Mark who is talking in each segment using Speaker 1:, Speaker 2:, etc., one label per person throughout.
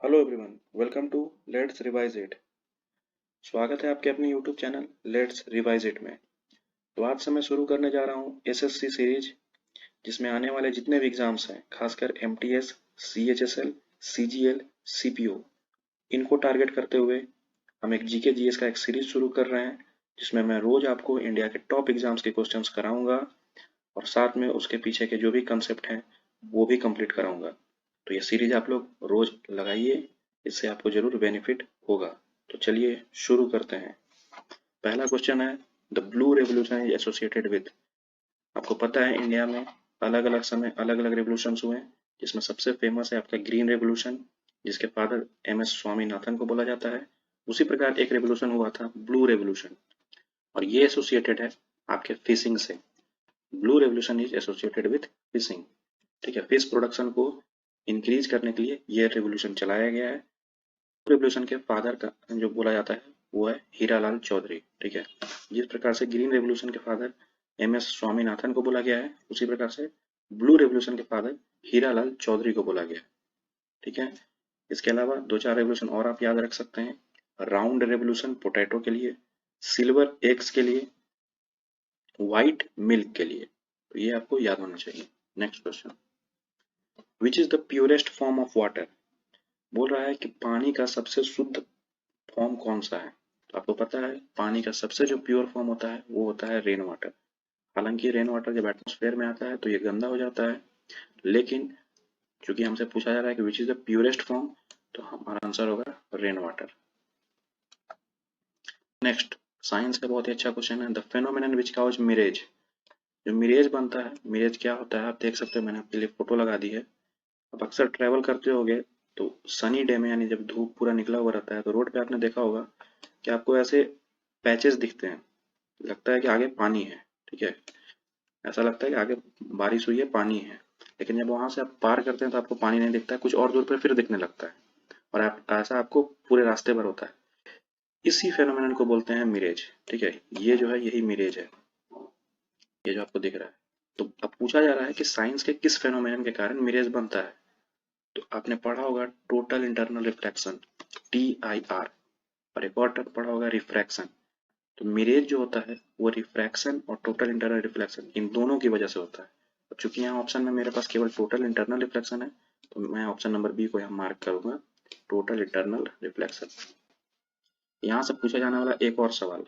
Speaker 1: Hello everyone, welcome to let's revise it. स्वागत है आपके अपने YouTube channel let's revise it में। तो आज से मैं शुरू करने जा रहा हूँ एसएससी सीरीज, जिसमें आने वाले जितने भी एग्जाम्स हैं, खासकर एमटीएस, सीएचएसएल, सीजीएल, सीपीओ, इनको टारगेट करते हुए हम एक जीके जीएस का एक सीरीज शुरू कर रहे हैं, जिसमें मैं रोज आपको इंडिया के टॉप एग्जाम्स के क्वेश्चंस कराऊंगा और साथ में उसके पीछे के जो भी कंसेप्ट हैं वो भी कंप्लीट कराऊंगा। तो ये सीरीज आप लोग रोज लगाइए, इससे आपको जरूर बेनिफिट होगा। तो चलिए शुरू करते हैं। पहला क्वेश्चन है, the blue revolution is associated with. आपको पता है इंडिया में अलग अलग समय अलग अलग रेवोल्यूशन हुए हैं, जिसमें सबसे फेमस है आपका ग्रीन रेवोल्यूशन, जिसके फादर एम एस स्वामीनाथन को बोला जाता है। उसी प्रकार एक रेवोल्यूशन हुआ था ब्लू रेवोल्यूशन, और ये एसोसिएटेड है आपके फिशिंग से। Blue revolution is associated with fishing. ठीक है, फिश प्रोडक्शन को इंक्रीज करने के लिए यह रेवोल्यूशन चलाया गया है। रेवोल्यूशन के फादर का जो बोला जाता है वो है हीरालाल चौधरी। ठीक है, जिस प्रकार से ग्रीन रेवोल्यूशन के फादर एम एस स्वामीनाथन को बोला गया है, उसी प्रकार से ब्लू रेवोल्यूशन के फादर हीरालाल चौधरी को बोला गया। ठीक है, इसके अलावा दो चार रेवोल्यूशन और आप याद रख सकते हैं। राउंड रेवोल्यूशन पोटैटो के लिए, सिल्वर एग्स के लिए, व्हाइट मिल्क के लिए। तो ये आपको याद होना चाहिए। Next question, which is the purest form of water. बोल रहा है कि पानी का सबसे शुद्ध फॉर्म कौन सा है। तो आपको पता है पानी का सबसे जो प्योर फॉर्म होता है वो होता है रेन वाटर। हालांकि रेन वाटर जब एटमोस्फेयर में आता है तो ये गंदा हो जाता है, लेकिन चूंकि हमसे पूछा जा रहा है कि which is the purest form, तो हमारा आंसर होगा रेन वाटर। नेक्स्ट, साइंस का बहुत ही अच्छा क्वेश्चन है, the phenomenon which cause mirage. जो मिरेज बनता है, मिरेज क्या होता है आप देख सकते हो, मैंने आपके लिए फोटो लगा दी है। आप अक्सर ट्रेवल करते होगे तो सनी डे में, यानी जब धूप पूरा निकला हुआ रहता है, तो रोड पे आपने देखा होगा कि आपको ऐसे पैचेस दिखते हैं, लगता है कि आगे पानी है। ठीक है, ऐसा लगता है कि आगे बारिश हुई है, पानी है, लेकिन जब वहां से आप पार करते हैं तो आपको पानी नहीं दिखता है, कुछ और दूर पर फिर दिखने लगता है, और ऐसा आपको पूरे रास्ते पर होता है। इसी फेनोमेनन को बोलते हैं मिरेज। ठीक है, ये जो है यही मिरेज है, ये जो आपको दिख रहा है। तो अब पूछा जा रहा है कि साइंस के किस फेनोमेनन के कारण मिरेज बनता है। तो आपने पढ़ा होगा टोटल इंटरनल रिफ्लेक्शन, TIR, और एक और टर्म पढ़ा होगा रिफ्रैक्शन। तो मिरेज जो होता है वो रिफ्रैक्शन और टोटल इंटरनल रिफ्लेक्शन इन दोनों की वजह से होता है। अब चूंकि यहाँ ऑप्शन में मेरे पास केवल टोटल इंटरनल रिफ्लेक्शन है, तो मैं ऑप्शन नंबर बी को यहाँ मार्क करूंगा, टोटल इंटरनल रिफ्लेक्शन। यहाँ से पूछा जाने वाला एक और सवाल,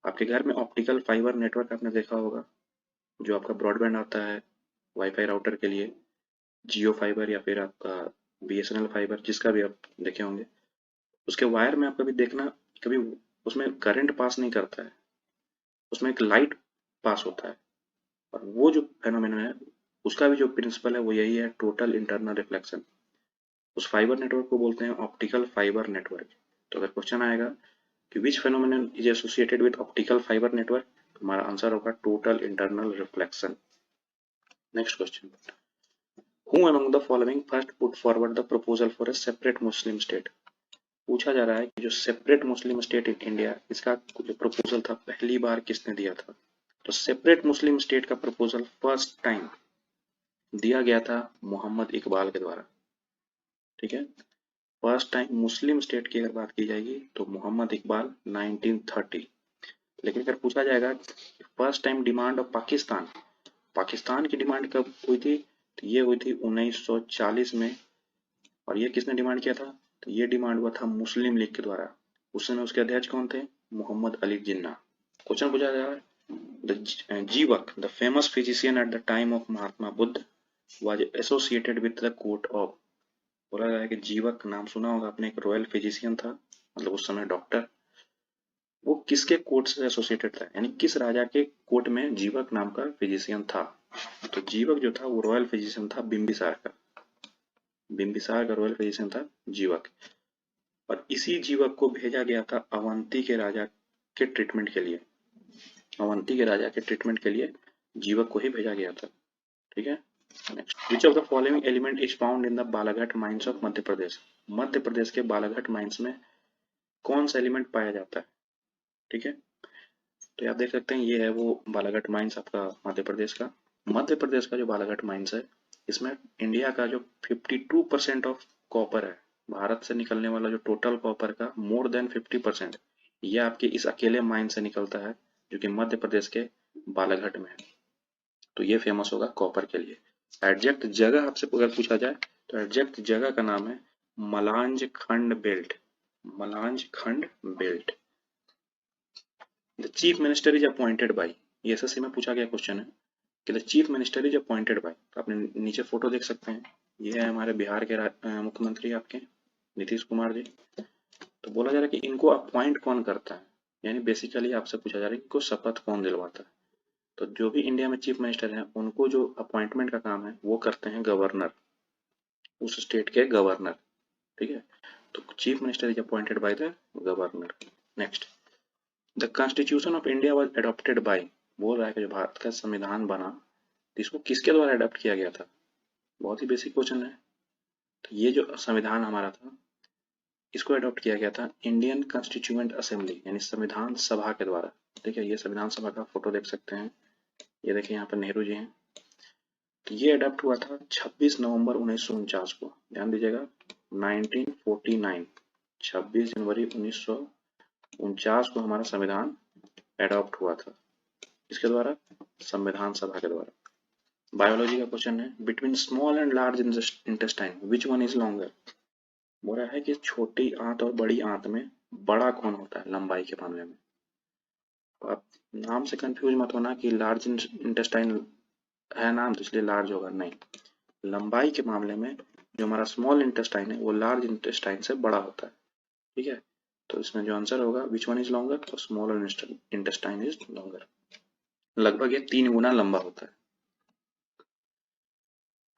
Speaker 1: आपके घर में ऑप्टिकल फाइबर नेटवर्क आपने देखा होगा, जो आपका ब्रॉडबैंड आता है वाईफाई राउटर के लिए, जियो फाइबर या फिर आपका BSNL फाइबर, जिसका भी आप देखे होंगे। उसके वायर में आप कभी देखना, कभी उसमें करंट पास नहीं करता है, उसमें एक लाइट पास होता है। और वो जो फेनोमेनन है उसका भी जो प्रिंसिपल है वो यही है, टोटल इंटरनल रिफ्लेक्शन। उस फाइबर नेटवर्क को बोलते हैं ऑप्टिकल फाइबर नेटवर्क। तो अगर क्वेश्चन आएगा कि which phenomenon is associated with optical fibre network, तो हमारा आंसर होगा total internal reflection. Next question, who among the following first put forward the proposal for a separate Muslim state. पूछा जा रहा है कि जो separate Muslim state in India, इसका जो प्रपोजल था पहली बार किसने दिया था। तो सेपरेट मुस्लिम स्टेट का प्रपोजल फर्स्ट टाइम दिया गया था मोहम्मद इकबाल के द्वारा। ठीक है, फर्स्ट टाइम मुस्लिम स्टेट की अगर बात की जाएगी तो मोहम्मद इकबाल 1930। लेकिन अगर पूछा जाएगा first time demand of Pakistan, Pakistan की डिमांड कब हुई थी, तो ये हुई थी 1940 में। और ये किसने डिमांड किया था, तो ये डिमांड हुआ था मुस्लिम लीग के द्वारा। उस समय उसके अध्यक्ष कौन थे, मोहम्मद अली जिन्ना। क्वेश्चन पूछा जा रहा है, द जीवक, the famous physician at the time of Mahatma Buddha, was associated with the court of. बोला गया है कि जीवक नाम सुना होगा आपने, एक रॉयल फिजिशियन था, मतलब उस समय डॉक्टर। वो किसके कोर्ट से एसोसिएटेड था, यानी किस राजा के कोर्ट में जीवक नाम का फिजिशियन था। तो जीवक जो था वो रॉयल फिजिशियन था बिंबिसार का, बिंबिसार का रॉयल फिजिशियन था जीवक। और इसी जीवक को भेजा गया था अवंती के राजा के ट्रीटमेंट के लिए, अवंती के राजा के ट्रीटमेंट के लिए जीवक को ही भेजा गया था। ठीक है, next, which of the following element is found in the Balaghat mines of Madhya Pradesh. Madhya Pradesh के बालाघाट माइंस में कौन सा एलिमेंट पाया जाता है। ठीक है, तो आप देख सकते हैं ये है वो बालाघाट माइंस आपका मध्य प्रदेश का। मध्य प्रदेश का जो बालाघाट माइंस है, इसमें इंडिया का जो 52% ऑफ कॉपर है, भारत से निकलने वाला जो टोटल कॉपर का मोर देन 50% ये आपके इस अकेले माइन से निकलता है, जो कि मध्य प्रदेश के बालाघाट में है। तो ये फेमस होगा कॉपर के लिए। एग्जैक्ट जगह आपसे अगर पूछा जाए तो एग्जैक्ट जगह का नाम है मलांज खंड बेल्ट। मलांज खंड belt. The chief minister is appointed by, ये एसएससी में पूछा गया क्वेश्चन है कि the chief minister is appointed by. तो आपने नीचे फोटो देख सकते हैं, ये है हमारे बिहार के मुख्यमंत्री आपके नीतीश कुमार जी। तो बोला जा रहा है कि इनको अपॉइंट कौन करता है, यानी बेसिकली आपसे पूछा जा रहा है कि इनको शपथ कौन दिलवाता है। तो जो भी इंडिया में चीफ मिनिस्टर हैं उनको जो अपॉइंटमेंट का काम है वो करते हैं गवर्नर, उस स्टेट के गवर्नर। ठीक है, तो chief minister is appointed by the governor. Next, the constitution of India was adopted by, बोल रहा है कि जो भारत का संविधान बना तो इसको किसके द्वारा अडॉप्ट किया गया था। बहुत ही बेसिक क्वेश्चन है। तो ये जो संविधान हमारा था इसको अडॉप्ट किया गया था इंडियन कॉन्स्टिट्यूएंट असेंबली यानी संविधान सभा के द्वारा। ठीक है, ये संविधान सभा का फोटो देख सकते हैं, ये देखिए यहाँ पर नेहरू जी हैं। तो ये अडॉप्ट हुआ था 26 नवंबर 1949 को, ध्यान दीजिएगा 1949, 26 जनवरी 1949 को हमारा संविधान अडॉप्ट हुआ था। इसके द्वारा, संविधान सभा के द्वारा। बायोलॉजी का क्वेश्चन है, between small and large intestine which one is longer. बोल रहा है कि छोटी आंत और बड़ी आंत में बड़ा कौन होता है लंबाई के मामले में। तो आप नाम से कंफ्यूज मत होना कि लार्ज इंटेस्टाइन है नाम तो इसलिए लार्ज होगा, नहीं। लंबाई के मामले में जो हमारा स्मॉल इंटेस्टाइन है वो लार्ज इंटेस्टाइन से बड़ा होता है। ठीक है, तो इसमें जो आंसर होगा विच वन इज लॉन्गर, तो स्मॉल इंटेस्टाइन इज लॉन्गर। लगभग ये 3 गुना लंबा होता है।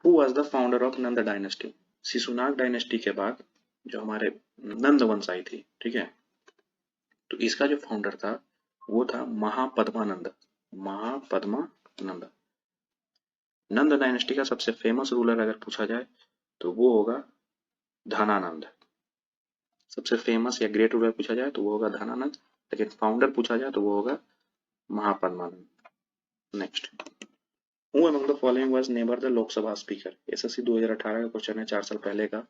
Speaker 1: Who was the founder of Nanda dynasty. Shishunaga dynasty के बाद जो हमारे नंद वंश आई थी, ठीक है, तो इसका जो फाउंडर था वो था महापद्मानंद। महापद्मानंद। नंद डायनेस्टी का सबसे फेमस रूलर अगर पूछा जाए तो वो होगा धनानंद। सबसे फेमस या ग्रेट रूलर पूछा जाए तो वो होगा धनानंद, लेकिन फाउंडर पूछा जाए तो वो होगा Mahapadmananda. Next, who among the following was never the Lok Sabha speaker. SSC 2018 का क्वेश्चन है, 4 साल पहले का।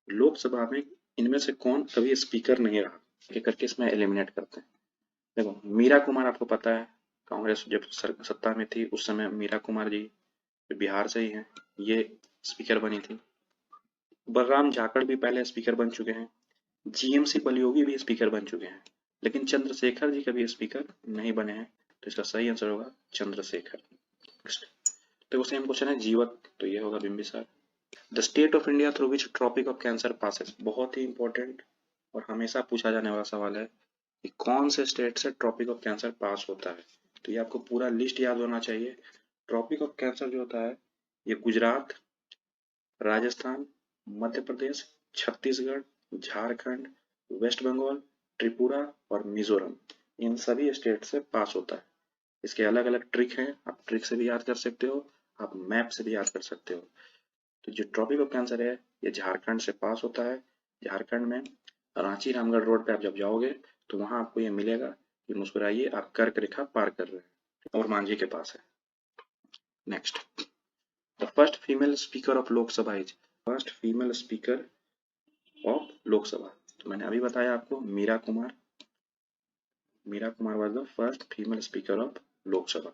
Speaker 1: लोकसभा में इनमें से कौन कभी स्पीकर नहीं रहा, एक करके इसमें एलिमिनेट करते हैं। देखो, मीरा कुमार आपको पता है, कांग्रेस जब सत्ता में थी उस समय मीरा कुमार जी बिहार से ही हैं, ये स्पीकर बनी थी। बलराम जाखड़ भी पहले स्पीकर बन चुके हैं, जीएमसी बलियोगी भी स्पीकर बन चुके हैं, लेकिन चंद्रशेखर जी कभी स्पीकर नहीं बने हैं। तो इसका सही आंसर होगा चंद्रशेखर। तो सेम क्वेश्चन है जीवक, तो ये होगा Bimbisara. The state of India through which Tropic of Cancer passes, बहुत ही इंपॉर्टेंट और हमेशा पूछा जाने वाला सवाल है कि कौन से स्टेट से ट्रॉपिक ऑफ कैंसर पास होता है। तो ये आपको पूरा लिस्ट याद होना चाहिए। ट्रॉपिक ऑफ कैंसर जो होता है ये गुजरात, राजस्थान, मध्य प्रदेश, छत्तीसगढ़, झारखंड, वेस्ट बंगाल, त्रिपुरा और मिजोरम, इन सभी स्टेट से पास होता है। इसके अलग अलग ट्रिक हैं, आप ट्रिक से भी याद कर सकते हो, आप मैप से भी याद कर सकते हो। तो जो ट्रॉपिक ऑफ कैंसर है ये झारखंड से पास होता है। झारखंड में रांची रामगढ़ रोड पे आप जब जाओगे तो वहां आपको ये मिलेगा कि मुस्कुराइए आप कर्क रेखा पार कर रहे हैं, और मांझी के पास है। Next, the first female speaker of Lok Sabha is, first female speaker of Lok Sabha, तो मैंने अभी बताया आपको Meera Kumar. Meera Kumar was the first female speaker of Lok Sabha.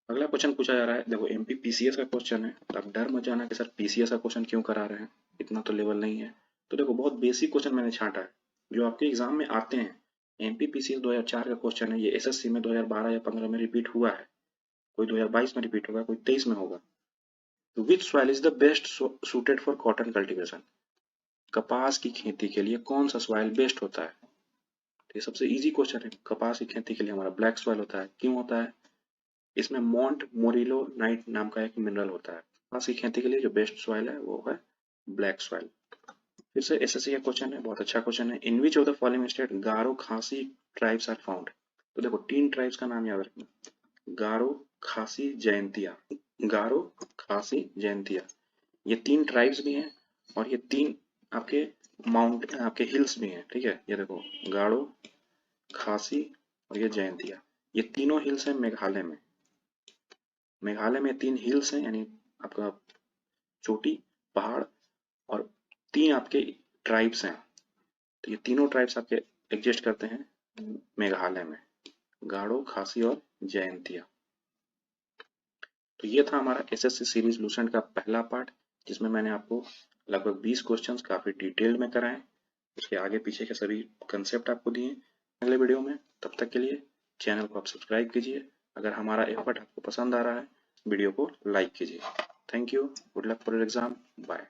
Speaker 1: अगला क्वेश्चन पूछा जा रहा है, देखो एमपी पीसीएस का क्वेश्चन है, तो आप डर मत जाना कि सर पीसीएस का क्वेश्चन क्यों करा रहे हैं, इतना तो लेवल नहीं है। तो देखो बहुत बेसिक क्वेश्चन मैंने छांटा है जो आपके एग्जाम में आते हैं। एमपी पीसीएस 2004 का क्वेश्चन है, ये एसएससी में 2012 या 15 में रिपीट हुआ है, कोई 2022 में रिपीट होगा, कोई 23 में होगा। तो विच soil is the best suited for cotton cultivation, कपास की खेती के लिए कौन सा सॉइल बेस्ट होता है। तो ये सबसे इजी क्वेश्चन है। कपास की खेती के लिए हमारा ब्लैक सॉइल होता है, क्यों होता है, इसमें मॉन्ट मोरिलो नाइट नाम का एक मिनरल होता है। कपास की खेती के लिए जो बेस्ट सॉइल है वो है ब्लैक सॉइल। फिर से एसएससी का क्वेश्चन है, बहुत अच्छा क्वेश्चन है। In which of the following state Garo Khasi tribes are found. तो देखो 3 ट्राइब्स का नाम याद रखना, गारो, खासी, जयंतिया। गारो, खासी, जयंतिया, ये 3 ट्राइब्स भी हैं और ये 3 आपके आपके हिल्स भी हैं। ठीक है, ये देखो गारो, खासी और ये जयंतिया, ये तीनों हिल्स हैं मेघालय में। मेघालय में 3 हिल्स हैं, यानी आपका चोटी, पहाड़ और 3 आपके ट्राइब्स हैं, तो ये तीनों ट्राइब्स आपके एग्जिस्ट करते हैं मेघालय में, गारो, खासी और जयंतिया। तो ये था हमारा एसएससी सीरीज लूसेंट का पहला पार्ट, जिसमें मैंने आपको लगभग 20 क्वेश्चंस काफी डिटेल्ड में कराए, उसके आगे पीछे के सभी कंसेप्ट आपको दिए। अगले वीडियो में, तब तक के लिए चैनल को आप सब्सक्राइब कीजिए। अगर हमारा एफर्ट आपको पसंद आ रहा है, वीडियो को लाइक कीजिए। Thank you, good luck for your exam, bye.